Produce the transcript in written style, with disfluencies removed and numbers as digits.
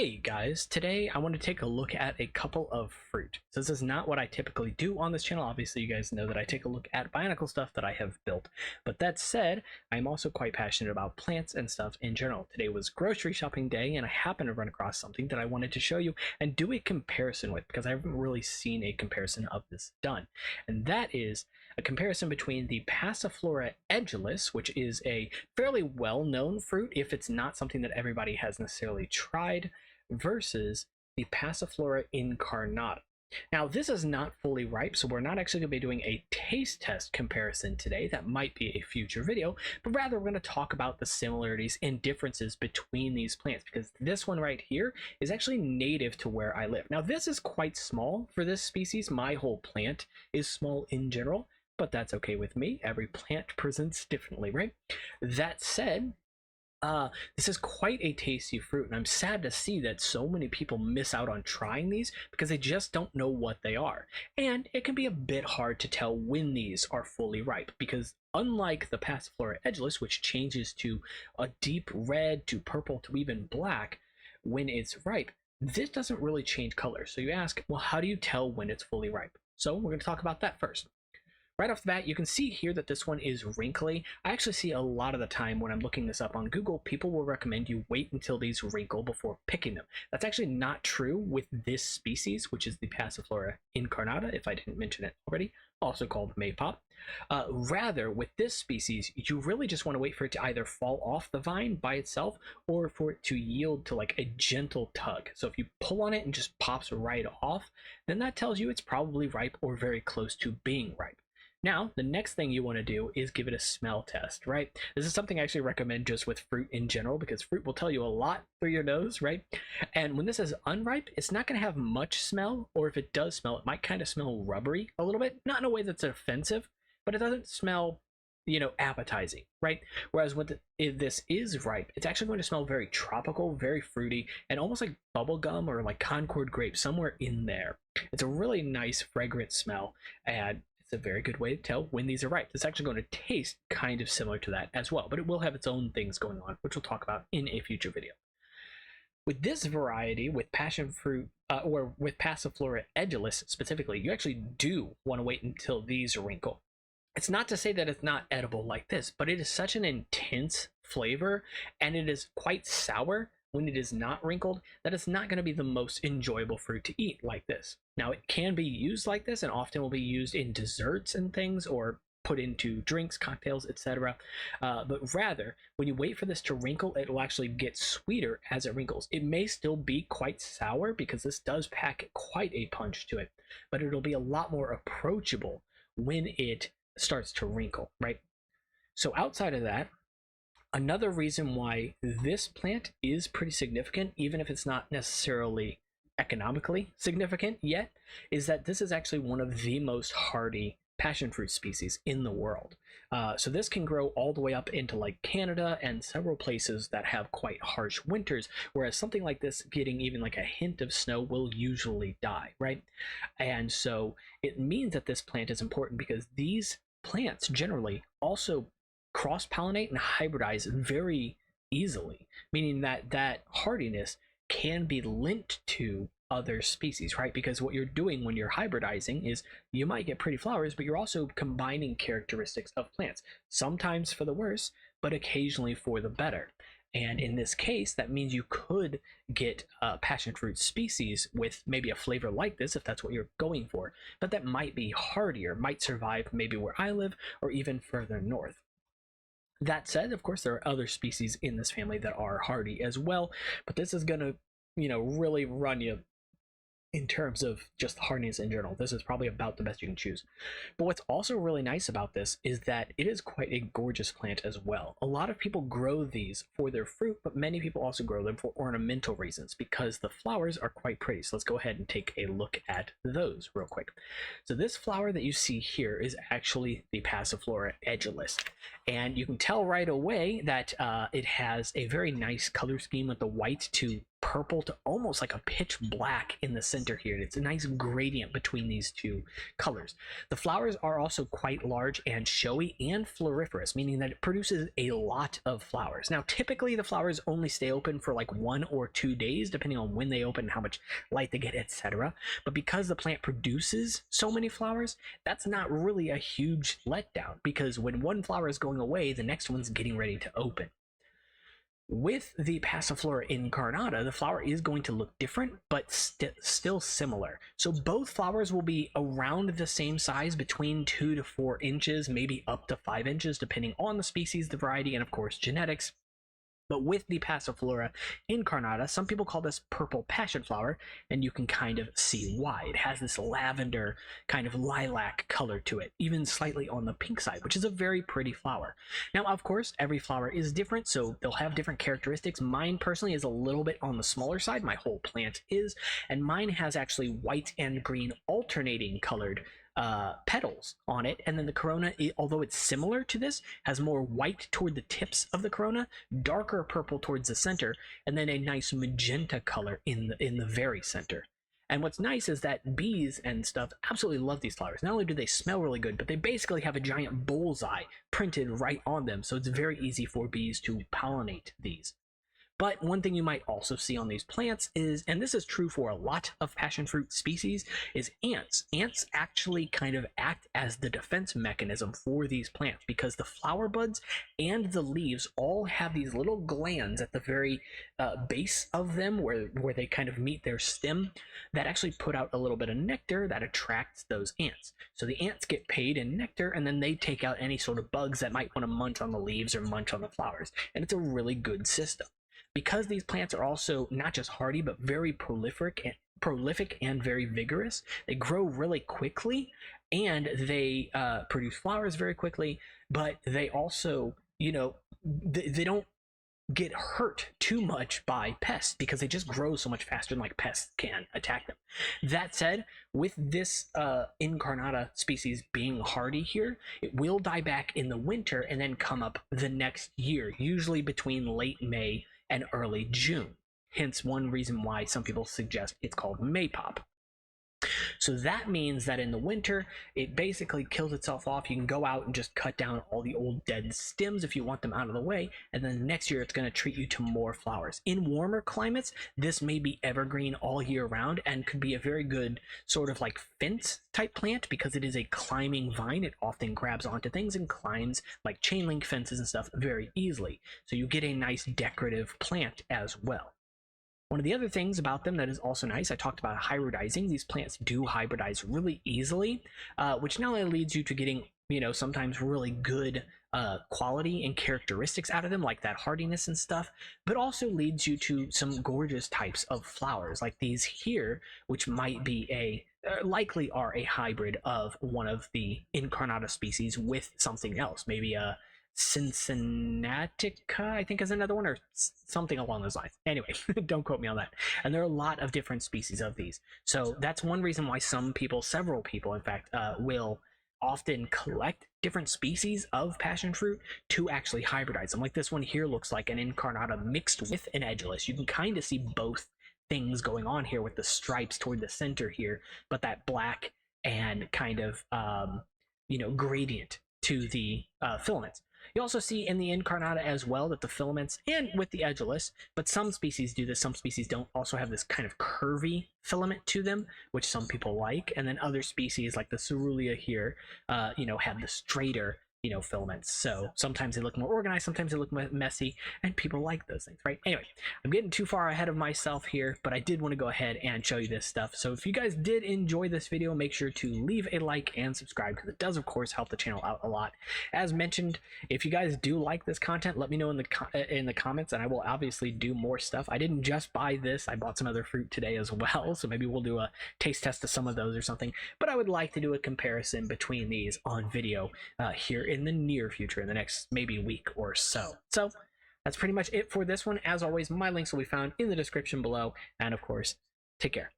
Hey guys, today I want to take a look at a couple of fruit. So this is not what I typically do on this channel. Obviously you guys know that I take a look at botanical stuff that I have built. But that said, I'm also quite passionate about plants and stuff in general. Today was grocery shopping day and I happened to run across something that I wanted to show you and do a comparison with, because I haven't really seen a comparison of this done. And that is a comparison between the Passiflora Edulis, which is a fairly well-known fruit if it's not something that everybody has necessarily tried, versus the Passiflora Incarnata. Now, this is not fully ripe, so we're not actually going to be doing a taste test comparison today. That might be a future video, but rather we're going to talk about the similarities and differences between these plants, because this one right here is actually native to where I live. Now, this is quite small for this species. My whole plant is small in general, but that's okay with me. Every plant presents differently, right? That said, this is quite a tasty fruit, and I'm sad to see that so many people miss out on trying these because they just don't know what they are. And it can be a bit hard to tell when these are fully ripe, because unlike the Passiflora Edulis, which changes to a deep red to purple to even black when it's ripe, this doesn't really change color. So you ask, well, how do you tell when it's fully ripe? So we're going to talk about that first. Right off the bat, you can see here that this one is wrinkly. I actually see a lot of the time when I'm looking this up on Google, people will recommend you wait until these wrinkle before picking them. That's actually not true with this species, which is the Passiflora Incarnata, if I didn't mention it already, also called maypop. Rather, with this species, you really just want to wait for it to either fall off the vine by itself or for it to yield to like a gentle tug. So if you pull on it and just pops right off, then that tells you it's probably ripe or very close to being ripe. Now, the next thing you want to do is give it a smell test, right? This is something I actually recommend just with fruit in general, because fruit will tell you a lot through your nose, right? And when this is unripe, it's not going to have much smell, or if it does smell, it might kind of smell rubbery a little bit. Not in a way that's offensive, but it doesn't smell, appetizing, right? Whereas if this is ripe, it's actually going to smell very tropical, very fruity, and almost like bubble gum or like Concord grape, somewhere in there. It's a really nice, fragrant smell, and it's a very good way to tell when these are ripe. It's actually going to taste kind of similar to that as well, but it will have its own things going on, which we'll talk about in a future video. With this variety, with passion fruit, or with Passiflora Edulis specifically, you actually do want to wait until these wrinkle. It's not to say that it's not edible like this, but it is such an intense flavor, and it is quite sour when it is not wrinkled, that it's not going to be the most enjoyable fruit to eat like this. Now, it can be used like this and often will be used in desserts and things, or put into drinks, cocktails, etc. But rather, when you wait for this to wrinkle, it will actually get sweeter as it wrinkles. It may still be quite sour because this does pack quite a punch to it, but it'll be a lot more approachable when it starts to wrinkle, right? So outside of that, another reason why this plant is pretty significant, even if it's not necessarily economically significant yet, is that this is actually one of the most hardy passion fruit species in the world. So this can grow all the way up into like Canada and several places that have quite harsh winters, whereas something like this getting even like a hint of snow will usually die, right? And so it means that this plant is important because these plants generally also cross-pollinate and hybridize very easily, meaning that that hardiness can be linked to other species, right? Because what you're doing when you're hybridizing is you might get pretty flowers, but you're also combining characteristics of plants, sometimes for the worse, but occasionally for the better. And in this case, that means you could get passion fruit species with maybe a flavor like this, if that's what you're going for, but that might be hardier, might survive maybe where I live or even further north. That said, of course, there are other species in this family that are hardy as well, but this is going to, really run you in terms of just hardiness in general. This is probably about the best you can choose. But what's also really nice about this is that it is quite a gorgeous plant as well. A lot of people grow these for their fruit, but many people also grow them for ornamental reasons because the flowers are quite pretty. So let's go ahead and take a look at those real quick. So this flower that you see here is actually the Passiflora Edulis. And you can tell right away that it has a very nice color scheme with the white to purple to almost like a pitch black in the center here. It's a nice gradient between these two colors. The flowers are also quite large and showy and floriferous, meaning that it produces a lot of flowers. Now, typically the flowers only stay open for like 1 or 2 days, depending on when they open, how much light they get, etc. But because the plant produces so many flowers, that's not really a huge letdown, because when one flower is going away, the next one's getting ready to open. With the Passiflora Incarnata, the flower is going to look different, but still similar. So both flowers will be around the same size, between 2 to 4 inches, maybe up to 5 inches, depending on the species, the variety, and of course genetics. But with the Passiflora Incarnata, some people call this purple passion flower, and you can kind of see why. It has this lavender kind of lilac color to it, even slightly on the pink side, which is a very pretty flower. Now, of course, every flower is different, so they'll have different characteristics. Mine personally is a little bit on the smaller side, my whole plant is, and mine has actually white and green alternating colored petals on it, and then the corona, although it's similar to this, has more white toward the tips of the corona, darker purple towards the center, and then a nice magenta color in the very center. And what's nice is that bees and stuff absolutely love these flowers. Not only do they smell really good, but they basically have a giant bullseye printed right on them, so it's very easy for bees to pollinate these. But one thing you might also see on these plants is, and this is true for a lot of passion fruit species, is ants. Ants actually kind of act as the defense mechanism for these plants, because the flower buds and the leaves all have these little glands at the very base of them where they kind of meet their stem that actually put out a little bit of nectar that attracts those ants. So the ants get paid in nectar, and then they take out any sort of bugs that might want to munch on the leaves or munch on the flowers. And it's a really good system. Because these plants are also not just hardy, but very prolific and very vigorous, they grow really quickly, and they produce flowers very quickly, but they also, they don't get hurt too much by pests, because they just grow so much faster than like pests can attack them. That said, with this Incarnata species being hardy here, it will die back in the winter and then come up the next year, usually between late May and early June. Hence one reason why some people suggest it's called maypop. So that means that in the winter, it basically kills itself off. You can go out and just cut down all the old dead stems if you want them out of the way, and then next year it's going to treat you to more flowers. In warmer climates, this may be evergreen all year round and could be a very good sort of like fence type plant, because it is a climbing vine. It often grabs onto things and climbs like chain link fences and stuff very easily. So you get a nice decorative plant as well. One of the other things about them that is also nice, I talked about hybridizing. These plants do hybridize really easily, which not only leads you to getting, sometimes really good quality and characteristics out of them, like that hardiness and stuff, but also leads you to some gorgeous types of flowers, like these here, which might be likely are a hybrid of one of the Incarnata species with something else, maybe a Cincinnatica, I think is another one, or something along those lines. Anyway, don't quote me on that. And there are a lot of different species of these. So that's one reason why some people, several people in fact, will often collect different species of passion fruit to actually hybridize them. Like this one here looks like an Incarnata mixed with an Edulis. You can kind of see both things going on here with the stripes toward the center here, but that black and kind of, gradient to the filaments. You also see in the Incarnata as well that the filaments, and with the Edulis, but some species do this, some species don't, also have this kind of curvy filament to them, which some people like, and then other species like the Cerulean here, have the straighter filaments. So sometimes they look more organized, sometimes they look messy, and people like those things, right? Anyway, I'm getting too far ahead of myself here, but I did want to go ahead and show you this stuff. So if you guys did enjoy this video, make sure to leave a like and subscribe, because it does of course help the channel out a lot. As mentioned, if you guys do like this content, let me know in the comments, and I will obviously do more stuff. I didn't just buy this, I bought some other fruit today as well, so maybe we'll do a taste test of some of those or something, but I would like to do a comparison between these on video here in the near future, in the next maybe week or so. So that's pretty much it for this one. As always, my links will be found in the description below, and of course, take care.